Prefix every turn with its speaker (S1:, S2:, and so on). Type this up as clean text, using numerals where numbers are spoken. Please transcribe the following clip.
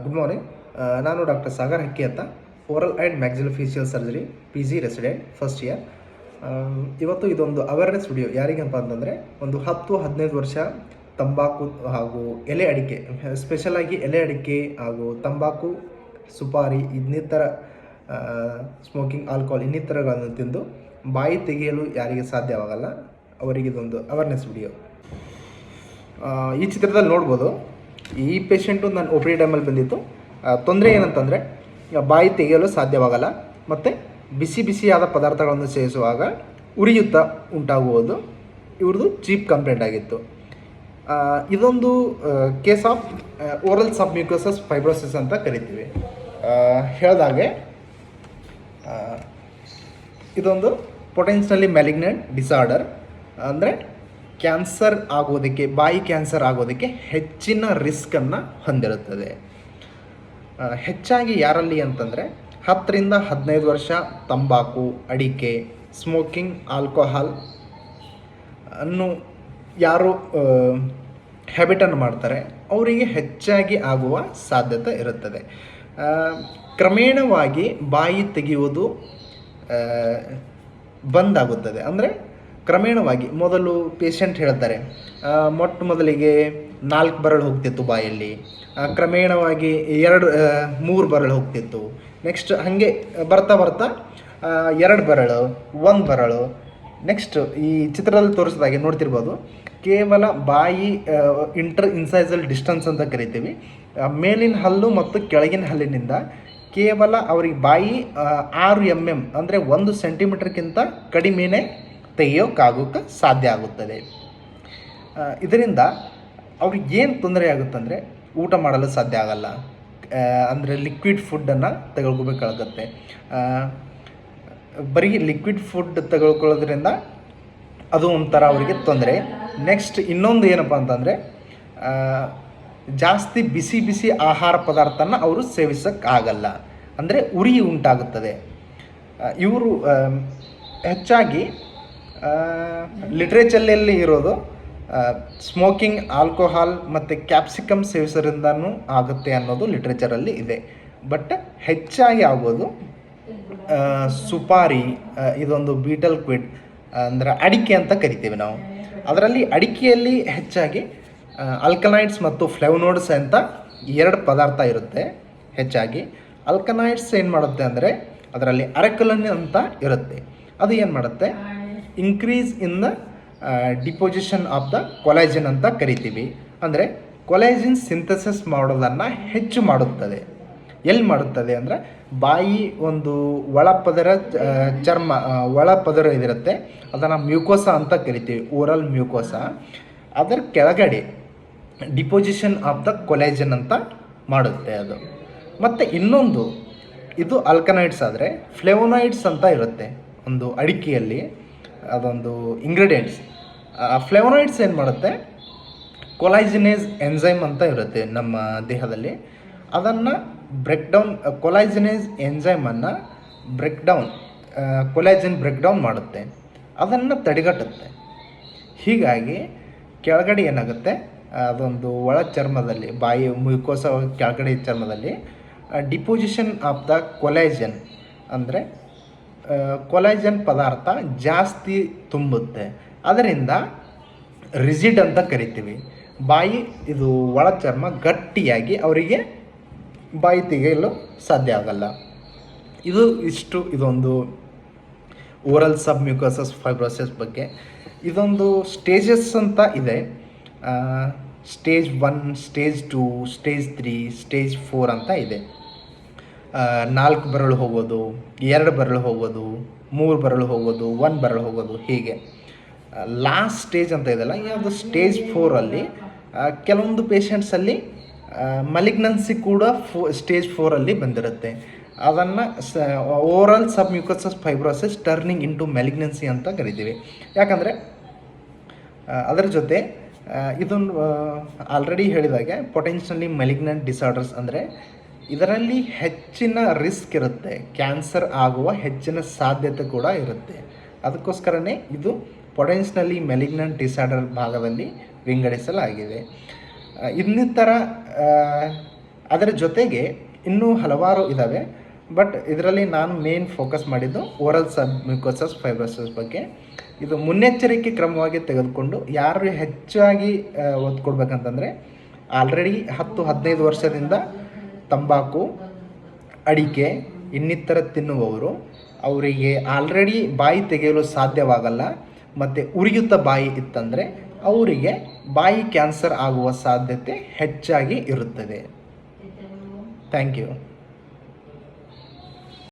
S1: Good morning. ನಾನು doctor Sagar ಹಕ್ಕಿ ಅಂತ, oral and maxillofacial surgery PG resident first year. ಇವತ್ತು ಇದೊಂದು ಅವೇರ್ನೆಸ್ ವಿಡಿಯೋ. ಯಾರಿಗಂತ ಅಂತಂದರೆ, ಒಂದು 10-15 ವರ್ಷ ತಂಬಾಕು ಹಾಗೂ ಎಲೆ ಅಡಿಕೆ, ಸ್ಪೆಷಲಾಗಿ ಎಲೆ ಅಡಿಕೆ ಹಾಗೂ ತಂಬಾಕು, ಸುಪಾರಿ, ಇನ್ನಿತರ ಸ್ಮೋಕಿಂಗ್, ಆಲ್ಕೋಹಾಲ್ ಇನ್ನಿತರಗಳನ್ನು ತಿಂದು ಬಾಯಿ ತೆಗೆಯಲು ಯಾರಿಗೆ ಸಾಧ್ಯವಾಗಲ್ಲ ಅವರಿಗೆ ಇದೊಂದು ಅವೇರ್ನೆಸ್ ವಿಡಿಯೋ. ಈ ಚಿತ್ರದಲ್ಲಿ ನೋಡ್ಬೋದು, ಈ ಪೇಷಂಟು ನಾನು OPD ಟೈಮಲ್ಲಿ ಬಂದಿತ್ತು. ತೊಂದರೆ ಏನಂತಂದರೆ, ಬಾಯಿ ತೆಗೆಯಲು ಸಾಧ್ಯವಾಗಲ್ಲ ಮತ್ತು ಬಿಸಿಯಾದ ಪದಾರ್ಥಗಳನ್ನು ಸೇವಿಸುವಾಗ ಉರಿಯುತ್ತ ಉಂಟಾಗುವುದು ಇವ್ರದ್ದು ಚೀಪ್ ಕಂಪ್ಲೇಂಟ್ ಆಗಿತ್ತು. ಇದೊಂದು ಕೇಸ್ ಆಫ್ ಓರಲ್ ಸಬ್ಮ್ಯೂಕೋಸಸ್ ಫೈಬ್ರೋಸಿಸ್ ಅಂತ ಕರಿತೀವಿ. ಹೇಳಿದಾಗೆ ಇದೊಂದು ಪೊಟೆನ್ಷಿಯಲಿ ಮ್ಯಾಲಿಗ್ನೆಂಟ್ ಡಿಸಾರ್ಡರ್, ಅಂದರೆ ಕ್ಯಾನ್ಸರ್ ಆಗೋದಕ್ಕೆ, ಬಾಯಿ ಕ್ಯಾನ್ಸರ್ ಆಗೋದಕ್ಕೆ ಹೆಚ್ಚಿನ ರಿಸ್ಕನ್ನು ಹೊಂದಿರುತ್ತದೆ. ಹೆಚ್ಚಾಗಿ ಯಾರಲ್ಲಿ ಅಂತಂದರೆ 10-15 ವರ್ಷ ತಂಬಾಕು, ಅಡಿಕೆ, ಸ್ಮೋಕಿಂಗ್, ಆಲ್ಕೋಹಾಲ್ ಅನ್ನು ಯಾರು ಹ್ಯಾಬಿಟನ್ನು ಮಾಡ್ತಾರೆ ಅವರಿಗೆ ಹೆಚ್ಚಾಗಿ ಆಗುವ ಸಾಧ್ಯತೆ ಇರುತ್ತದೆ. ಕ್ರಮೇಣವಾಗಿ ಬಾಯಿ ತೆಗೆಯುವುದು ಬಂದಾಗುತ್ತದೆ. ಅಂದರೆ ಕ್ರಮೇಣವಾಗಿ ಮೊದಲು ಪೇಷಂಟ್ ಹೇಳ್ತಾರೆ, ಮೊದಲಿಗೆ 4 ಬೆರಳು ಹೋಗ್ತಿತ್ತು ಬಾಯಲ್ಲಿ, ಕ್ರಮೇಣವಾಗಿ 2-3 ಬೆರಳು ಹೋಗ್ತಿತ್ತು. ನೆಕ್ಸ್ಟ್ ಹಾಗೆ ಬರ್ತಾ 2 ಬೆರಳು, 1 ಬೆರಳು. ನೆಕ್ಸ್ಟ್ ಈ ಚಿತ್ರದಲ್ಲಿ ತೋರಿಸಿದಾಗೆ ನೋಡ್ತಿರ್ಬೋದು, ಕೇವಲ ಬಾಯಿ ಇಂಟರ್ ಇನ್ಸೈಸಲ್ ಡಿಸ್ಟೆನ್ಸ್ ಅಂತ ಕರಿತೀವಿ. ಮೇಲಿನ ಹಲ್ಲು ಮತ್ತು ಕೆಳಗಿನ ಹಲ್ಲಿನಿಂದ ಕೇವಲ ಅವ್ರಿಗೆ ಬಾಯಿ 6 mm ಅಂದರೆ 1 ಸೆಂಟಿಮೀಟರ್ಗಿಂತ ಕಡಿಮೆನೇ ತೆಗೆಯೋಕ್ಕಾಗೋಕ್ಕೆ ಸಾಧ್ಯ ಆಗುತ್ತದೆ. ಇದರಿಂದ ಅವ್ರಿಗೆ ಏನು ತೊಂದರೆ ಆಗುತ್ತಂದರೆ, ಊಟ ಮಾಡಲು ಸಾಧ್ಯ ಆಗಲ್ಲ. ಅಂದರೆ ಲಿಕ್ವಿಡ್ ಫುಡ್ಡನ್ನು ತೆಗೆದುಕೋಬೇಕಾಗುತ್ತೆ. ಬರೀ ಲಿಕ್ವಿಡ್ ಫುಡ್ ತೆಗೆದುಕೊಳ್ಳೋದ್ರಿಂದ ಅದು ಒಂಥರ ಅವರಿಗೆ ತೊಂದರೆ. ನೆಕ್ಸ್ಟ್ ಇನ್ನೊಂದು ಏನಪ್ಪ ಅಂತಂದರೆ, ಜಾಸ್ತಿ ಬಿಸಿ ಆಹಾರ ಪದಾರ್ಥನ ಅವರು ಸೇವಿಸೋಕ್ಕಾಗಲ್ಲ, ಅಂದರೆ ಉರಿ ಉಂಟಾಗುತ್ತದೆ. ಇವರು ಹೆಚ್ಚಾಗಿ ಲಿಟ್ರೇಚರಲ್ಲಿ ಇರೋದು ಸ್ಮೋಕಿಂಗ್, ಆಲ್ಕೋಹಾಲ್ ಮತ್ತು ಕ್ಯಾಪ್ಸಿಕಮ್ ಸೇವಿಸೋದ್ರಿಂದನೂ ಆಗುತ್ತೆ ಅನ್ನೋದು ಲಿಟ್ರೇಚರಲ್ಲಿ ಇದೆ. ಬಟ್ ಹೆಚ್ಚಾಗಿ ಆಗೋದು ಸುಪಾರಿ, ಇದೊಂದು ಬೀಟಲ್ ಕ್ವಿಡ್ ಅಂದರೆ ಅಡಿಕೆ ಅಂತ ಕರಿತೀವಿ ನಾವು. ಅದರಲ್ಲಿ ಅಡಿಕೆಯಲ್ಲಿ ಹೆಚ್ಚಾಗಿ ಆಲ್ಕನಾಯ್ಡ್ಸ್ ಮತ್ತು ಫ್ಲೇವನೋಯ್ಡ್ಸ್ ಅಂತ 2 ಪದಾರ್ಥ ಇರುತ್ತೆ. ಹೆಚ್ಚಾಗಿ ಆಲ್ಕನಾಯ್ಡ್ಸ್ ಏನು ಮಾಡುತ್ತೆ ಅಂದರೆ, ಅದರಲ್ಲಿ ಅರೆಕಲನ್ ಅಂತ ಇರುತ್ತೆ. ಅದು ಏನು ಮಾಡುತ್ತೆ, increase in the deposition of the collagen ಅಂತ ಕರಿತೀವಿ. ಅಂದರೆ ಕೊಲಾಜಿನ್ ಸಿಂಥಸಿಸ್ ಮಾಡೋದನ್ನು ಹೆಚ್ಚು ಮಾಡುತ್ತದೆ. ಎಲ್ಲಿ ಮಾಡುತ್ತದೆ ಅಂದರೆ, ಬಾಯಿ ಒಂದು ಒಳಪದರ ಚರ್ಮ, ಒಳಪದರ ಇದಿರುತ್ತೆ, ಅದನ್ನು ಮ್ಯೂಕೋಸಾ ಅಂತ ಕರಿತೀವಿ, ಓರಲ್ ಮ್ಯೂಕೋಸಾ. ಅದರ ಕೆಳಗಡೆ ಡಿಪೋಸಿಷನ್ ಆಫ್ ದ ಕೊಲಾಜಿನ್ ಅಂತ ಮಾಡುತ್ತೆ ಅದು. ಮತ್ತು ಇನ್ನೊಂದು, ಇದು ಆಲ್ಕನಾಯ್ಡ್ಸ್ ಆದರೆ ಫ್ಲೇವನಾಯ್ಡ್ಸ್ ಅಂತ ಇರುತ್ತೆ ಒಂದು ಅಡಿಕೆಯಲ್ಲಿ, ಅದೊಂದು ಇಂಗ್ರೀಡಿಯೆಂಟ್ಸ್. ಫ್ಲೇವನಾಯ್ಡ್ಸ್ ಏನು ಮಾಡುತ್ತೆ, ಕೊಲಾಜಿನೇಸ್ ಎನ್ಸೈಮ್ ಅಂತ ಇರುತ್ತೆ ನಮ್ಮ ದೇಹದಲ್ಲಿ. ಅದನ್ನು ಬ್ರೇಕ್ಡೌನ್, ಕೊಲಾಜಿನೇಸ್ ಎನ್ಸೈಮನ್ನು ಕೊಲಾಜಿನ್ ಬ್ರೇಕ್ಡೌನ್ ಮಾಡುತ್ತೆ, ಅದನ್ನು ತಡೆಗಟ್ಟುತ್ತೆ. ಹೀಗಾಗಿ ಕೆಳಗಡೆ ಏನಾಗುತ್ತೆ, ಅದೊಂದು ಒಳ ಚರ್ಮದಲ್ಲಿ, ಬಾಯಿ ಮ್ಯೂಕೋಸ ಕೆಳಗಡೆ ಚರ್ಮದಲ್ಲಿ ಡಿಪೋಸಿಷನ್ ಆಫ್ ದ ಕೊಲಾಜನ್, ಅಂದರೆ ಕೊಲಾಜನ್ ಪದಾರ್ಥ ಜಾಸ್ತಿ ತುಂಬುತ್ತೆ. ಅದರಿಂದ ರಿಜಿಡ್ ಅಂತ ಕರಿತೀವಿ. ಬಾಯಿ ಇದು ಒಳ ಚರ್ಮ ಗಟ್ಟಿಯಾಗಿ ಅವರಿಗೆ ಬಾಯಿ ತೆಗೆಯಲು ಸಾಧ್ಯ ಆಗಲ್ಲ. ಇದೊಂದು ಓರಲ್ ಸಬ್ಮ್ಯೂಕೋಸಸ್ ಫೈಬ್ರೋಸಿಸ್ ಬಗ್ಗೆ. ಇದೊಂದು ಸ್ಟೇಜಸ್ ಅಂತ ಇದೆ. ಸ್ಟೇಜ್ 1, ಸ್ಟೇಜ್ 2, ಸ್ಟೇಜ್ 3, ಸ್ಟೇಜ್ 4 ಅಂತ ಇದೆ. 4 ಬೆರಳು ಹೋಗೋದು, 2 ಬೆರಳು ಹೋಗೋದು, 3 ಬೆರಳು ಹೋಗೋದು, 1 ಬೆರಳು ಹೋಗೋದು, ಹೀಗೆ. ಲಾಸ್ಟ್ ಸ್ಟೇಜ್ ಅಂತ ಇದೆಯಲ್ಲ, ಯಾವುದು ಸ್ಟೇಜ್ 4ಅಲ್ಲಿ ಕೆಲವೊಂದು ಪೇಷಂಟ್ಸಲ್ಲಿ ಮಲಿಗ್ನೆನ್ಸಿ ಕೂಡ ಸ್ಟೇಜ್ 4ಅಲ್ಲಿ ಬಂದಿರುತ್ತೆ. ಅದನ್ನು ಓರಲ್ ಸಬ್ಮ್ಯೂಕೋಸಸ್ ಫೈಬ್ರೋಸಿಸ್ ಟರ್ನಿಂಗ್ ಇಂಟು ಮೆಲಿಗ್ನೆನ್ಸಿ ಅಂತ ಕರಿತೀವಿ. ಯಾಕಂದರೆ ಅದರ ಜೊತೆ ಇದೊಂದು ಆಲ್ರೆಡಿ ಹೇಳಿದಾಗೆ ಪೊಟೆನ್ಷಿಯಲಿ ಮೆಲಿಗ್ನೆಂಟ್ ಡಿಸಾರ್ಡರ್ಸ್, ಅಂದರೆ ಇದರಲ್ಲಿ ಹೆಚ್ಚಿನ ರಿಸ್ಕ್ ಇರುತ್ತೆ, ಕ್ಯಾನ್ಸರ್ ಆಗುವ ಹೆಚ್ಚಿನ ಸಾಧ್ಯತೆ ಕೂಡ ಇರುತ್ತೆ. ಅದಕ್ಕೋಸ್ಕರನೇ ಇದು ಪೊಟೆನ್ಷಿಯಲಿ ಮೆಲಿಗ್ನೆಂಟ್ ಡಿಸಾರ್ಡರ್ ಭಾಗದಲ್ಲಿ ವಿಂಗಡಿಸಲಾಗಿದೆ. ಇನ್ನಿತರ ಅದರ ಜೊತೆಗೆ ಇನ್ನೂ ಹಲವಾರು ಇದ್ದಾವೆ, ಬಟ್ ಇದರಲ್ಲಿ ನಾನು ಮೇನ್ ಫೋಕಸ್ ಮಾಡಿದ್ದು ಓರಲ್ ಸಬ್ ಮ್ಯೂಕೋಸಸ್ ಫೈಬ್ರೋಸಿಸ್ ಬಗ್ಗೆ. ಇದು ಮುನ್ನೆಚ್ಚರಿಕೆ ಕ್ರಮವಾಗಿ ತೆಗೆದುಕೊಂಡು ಯಾರು ಹೆಚ್ಚಾಗಿ ಒತ್ತು ಕೊಡ್ಬೇಕಂತಂದರೆ ಆಲ್ರೆಡಿ 10-15 ವರ್ಷದಿಂದ ತಂಬಾಕು, ಅಡಿಕೆ ಇನ್ನಿತರ ತಿನ್ನುವವರು, ಅವರಿಗೆ ಆಲ್ರೆಡಿ ಬಾಯಿ ತೆಗೆಯಲು ಸಾಧ್ಯವಾಗಲ್ಲ ಮತ್ತು ಉರಿಯುತ್ತ ಬಾಯಿ ಇತ್ತಂದರೆ ಅವರಿಗೆ ಬಾಯಿ ಕ್ಯಾನ್ಸರ್ ಆಗುವ ಸಾಧ್ಯತೆ ಹೆಚ್ಚಾಗಿ ಇರುತ್ತದೆ. Thank you.